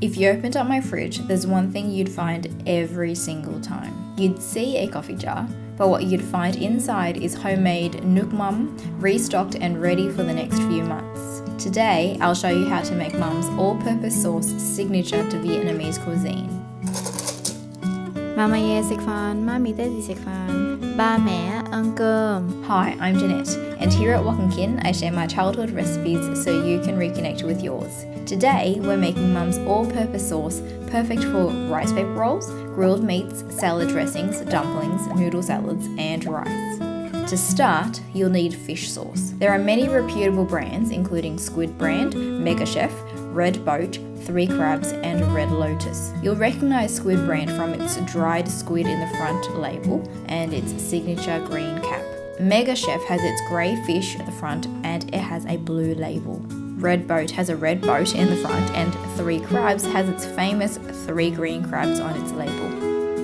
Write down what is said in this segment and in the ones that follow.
If you opened up my fridge, there's one thing you'd find every single time. You'd see a coffee jar, but what you'd find inside is homemade Nook Mum, restocked and ready for the next few months. Today, I'll show you how to make Mum's all-purpose sauce signature to Vietnamese cuisine. Mama ye sik fan, Mami daddy sik fan, ba mẹ ăn cơm. Hi, I'm Jeanette, and here at Wok N Kin, I share my childhood recipes so you can reconnect with yours. Today, we're making Mum's all-purpose sauce, perfect for rice paper rolls, grilled meats, salad dressings, dumplings, noodle salads, and rice. To start, you'll need fish sauce. There are many reputable brands, including Squid Brand, Mega Chef, Red Boat, Three Crabs, and Red Lotus. You'll recognise Squid Brand from its dried squid in the front label and its signature green cap. Mega Chef has its grey fish at the front and it has a blue label. Red Boat has a red boat in the front, and Three Crabs has its famous 3 green crabs on its label.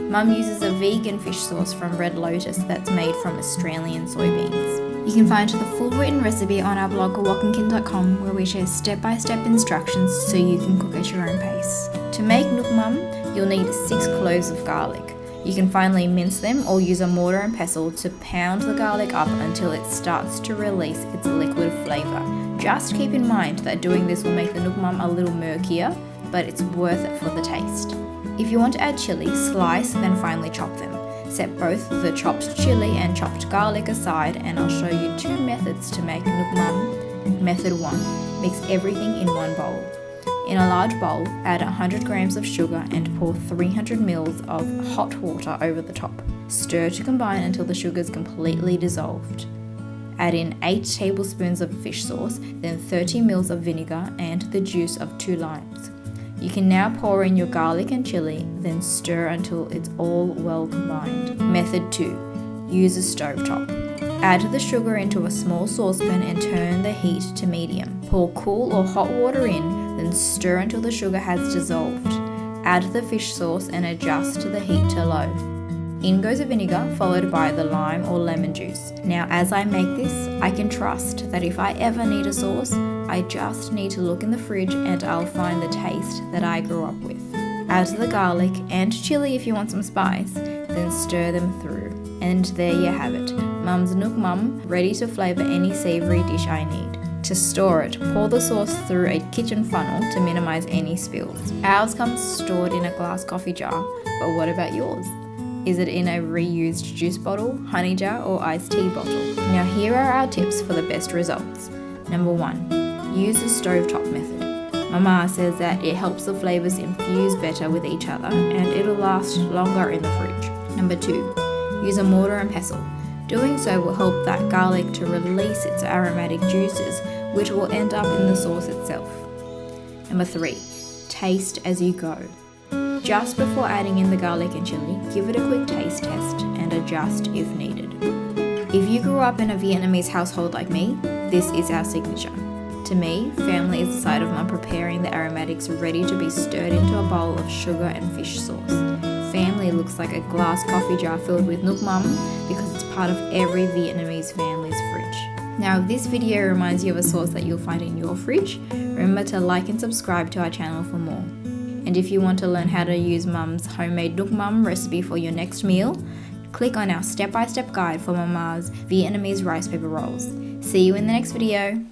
Mum uses a vegan fish sauce from Red Lotus that's made from Australian soybeans. You can find the full written recipe on our blog woknkin.com, where we share step-by-step instructions so you can cook at your own pace. To make Nook Mum, you'll need 6 cloves of garlic. You can finely mince them or use a mortar and pestle to pound the garlic up until it starts to release its liquid flavour. Just keep in mind that doing this will make the Nook Mum a little murkier, but it's worth it for the taste. If you want to add chilli, slice then finely chop them. Set both the chopped chilli and chopped garlic aside, and I'll show you 2 methods to make Nook Mum. Method 1. Mix everything in one bowl. In a large bowl, add 100 grams of sugar and pour 300 ml of hot water over the top. Stir to combine until the sugar is completely dissolved. Add in 8 tablespoons of fish sauce, then 30 ml of vinegar and the juice of 2 limes. You can now pour in your garlic and chilli, then stir until it's all well combined. Method 2. Use a stovetop. Add the sugar into a small saucepan and turn the heat to medium. Pour cool or hot water in, then stir until the sugar has dissolved. Add the fish sauce and adjust the heat to low. In goes the vinegar, followed by the lime or lemon juice. Now, as I make this, I can trust that if I ever need a sauce, I just need to look in the fridge and I'll find the taste that I grew up with. Add the garlic and chilli if you want some spice, then stir them through. And there you have it, Mum's Nook Mum, ready to flavour any savoury dish I need. To store it, pour the sauce through a kitchen funnel to minimise any spills. Ours comes stored in a glass coffee jar, but what about yours? Is it in a reused juice bottle, honey jar, or iced tea bottle? Now here are our tips for the best results. Number 1. Use the stovetop method. Mama says that it helps the flavours infuse better with each other and it'll last longer in the fridge. Number 2. Use a mortar and pestle. Doing so will help that garlic to release its aromatic juices, which will end up in the sauce itself. Number 3. Taste as you go. Just before adding in the garlic and chilli, give it a quick taste test and adjust if needed. If you grew up in a Vietnamese household like me, this is our signature. To me, family is the sight of Mum preparing the aromatics ready to be stirred into a bowl of sugar and fish sauce. Family looks like a glass coffee jar filled with Nook Mum because it's part of every Vietnamese family's fridge. Now, if this video reminds you of a sauce that you'll find in your fridge, remember to like and subscribe to our channel for more. And if you want to learn how to use Mum's homemade Nook Mum recipe for your next meal, click on our step-by-step guide for Mama's Vietnamese rice paper rolls. See you in the next video.